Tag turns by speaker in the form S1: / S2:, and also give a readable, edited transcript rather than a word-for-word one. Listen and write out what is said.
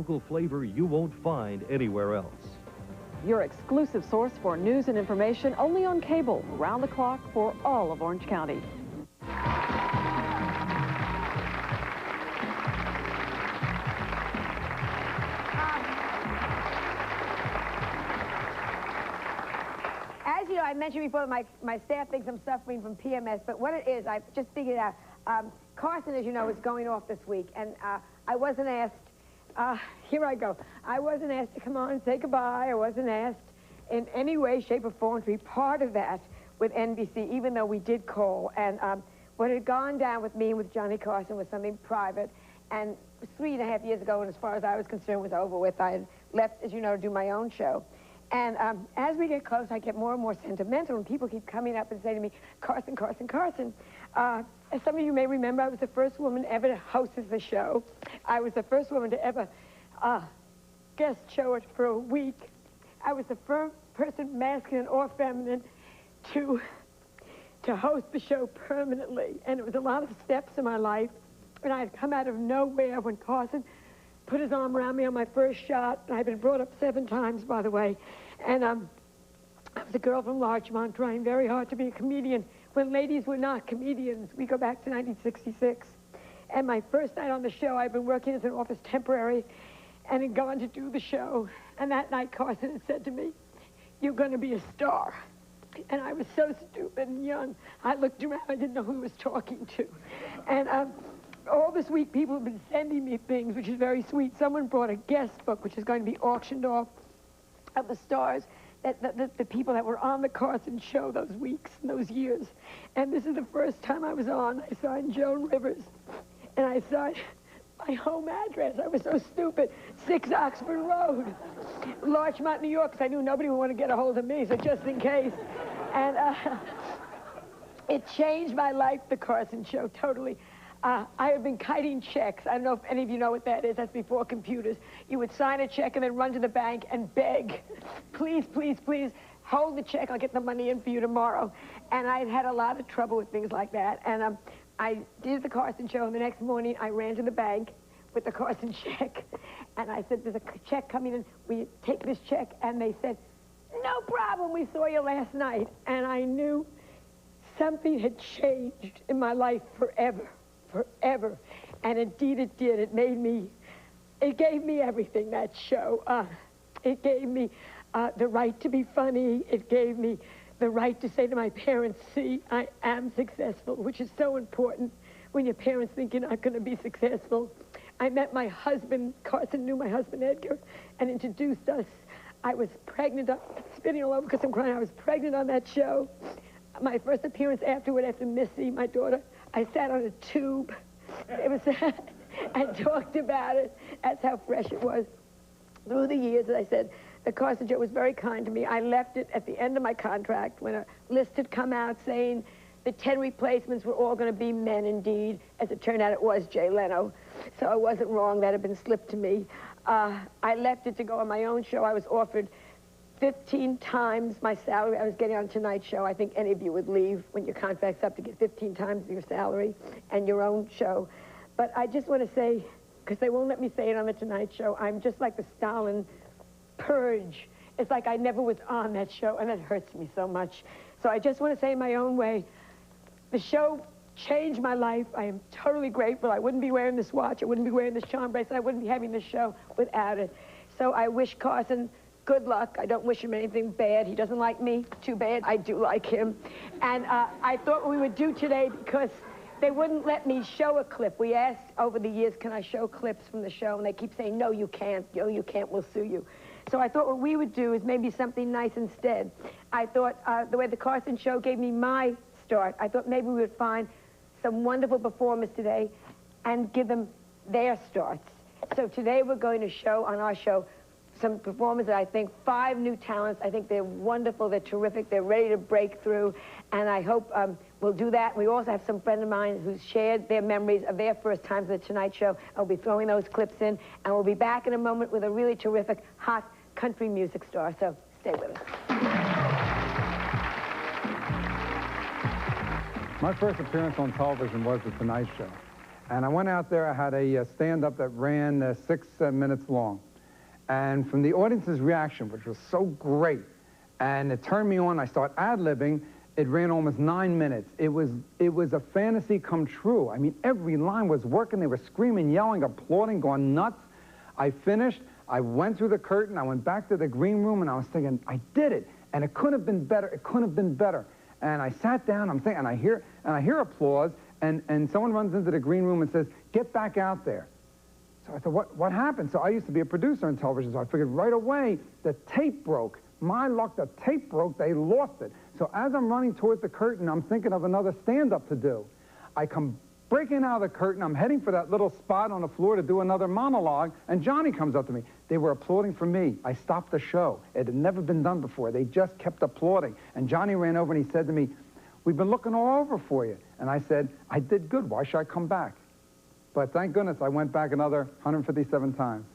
S1: local flavor you won't find anywhere else.
S2: Your exclusive source for news and information only on cable, round the clock for all of Orange County.
S3: As you know, I mentioned before, my staff thinks I'm suffering from PMS, but what it is, I've just figured out. Carson, as you know, is going off this week, and I wasn't asked, here I go. I wasn't asked to come on and say goodbye. I wasn't asked in any way, shape, or form to be part of that with NBC, even though we did call. And what had gone down with me and with Johnny Carson was something private, and 3.5 years ago, and as far as I was concerned, was over with. I had left, as you know, to do my own show. And as we get close, I get more and more sentimental, and people keep coming up and saying to me, Carson, Carson, Carson. As some of you may remember, I was the first woman ever to host the show. I was the first woman to ever guest show it for a week. I was the first person, masculine or feminine, to host the show permanently. And it was a lot of steps in my life. And I had come out of nowhere when Carson put his arm around me on my first shot. And I'd been brought up 7 times, by the way. And I was a girl from Larchmont trying very hard to be a comedian when ladies were not comedians. We go back to 1966. And my first night on the show, I'd been working as an office temporary and had gone to do the show. And that night, Carson had said to me, "You're going to be a star." And I was so stupid and young. I looked around, I didn't know who he was talking to. And all this week, people have been sending me things, which is very sweet. Someone brought a guest book, which is going to be auctioned off, of the stars, the people that were on the Carson show those weeks and those years. And this is the first time I was on. I signed Joan Rivers, and I signed my home address. I was so stupid. 6 Oxford Road, Larchmont, New York, because I knew nobody would want to get a hold of me, so just in case. And it changed my life, the Carson show, totally. I have been kiting checks. I don't know if any of you know what that is. That's before computers. You would sign a check and then run to the bank and beg, "Please, please, please, hold the check. I'll get the money in for you tomorrow." And I'd had a lot of trouble with things like that. And I did the Carson show, and the next morning I ran to the bank with the Carson check. And I said, "There's a check coming in. Will you take this check?" And they said, "No problem. We saw you last night." And I knew something had changed in my life forever. Forever. And indeed it did. It gave me everything, that show. It gave me the right to be funny. It gave me the right to say to my parents, "See, I am successful," which is so important when your parents think you're not going to be successful. I met my husband. Carson knew my husband, Edgar, and introduced us. I was pregnant. I'm spitting all over because I'm crying. I was pregnant on that show. My first appearance afterward, after Missy, my daughter, I sat on a tube. It was, and talked about it. That's how fresh it was. Through the years, as I said, the Carson show was very kind to me. I left it at the end of my contract when a list had come out saying the 10 replacements were all going to be men indeed. As it turned out, it was Jay Leno. So I wasn't wrong. That had been slipped to me. I left it to go on my own show. I was offered 15 times my salary I was getting on Tonight Show. I think any of you would leave when your contract's up to get 15 times your salary and your own show. But I just want to say, because they won't let me say it on the Tonight Show, I'm just like the Stalin purge. It's like I never was on that show, and that hurts me so much. So I just want to say in my own way, the show changed my life. I am totally grateful. I wouldn't be wearing this watch. I wouldn't be wearing this charm bracelet. I wouldn't be having this show without it. So I wish Carson good luck. I don't wish him anything bad. He doesn't like me. Too bad. I do like him. And I thought what we would do today, because they wouldn't let me show a clip. We asked over the years, can I show clips from the show? And they keep saying, "No, you can't. No, you can't. We'll sue you." So I thought what we would do is maybe something nice instead. I thought the way the Carson show gave me my start, I thought maybe we would find some wonderful performers today and give them their starts. So today we're going to show on our show some performers that I think, 5 new talents. I think they're wonderful, they're terrific, they're ready to break through, and I hope we'll do that. We also have some friends of mine who shared their memories of their first times at the Tonight Show. I'll be throwing those clips in, and we'll be back in a moment with a really terrific, hot country music star, so stay with us.
S4: My first appearance on television was The Tonight Show. And I went out there, I had a stand-up that ran 6 minutes long. And from the audience's reaction, which was so great, and it turned me on, I start ad-libbing, it ran almost 9 minutes. It was a fantasy come true. I mean, every line was working. They were screaming, yelling, applauding, going nuts. I finished. I went through the curtain. I went back to the green room, and I was thinking, I did it. And it couldn't have been better. It couldn't have been better. And I sat down. I'm thinking, and I hear applause. And someone runs into the green room and says, "Get back out there." So I thought, what happened? So I used to be a producer in television, so I figured right away the tape broke. My luck, the tape broke. They lost it. So as I'm running towards the curtain, I'm thinking of another stand-up to do. I come breaking out of the curtain. I'm heading for that little spot on the floor to do another monologue, and Johnny comes up to me. They were applauding for me. I stopped the show. It had never been done before. They just kept applauding. And Johnny ran over and he said to me, "We've been looking all over for you." And I said, "I did good. Why should I come back?" But thank goodness I went back another 157 times.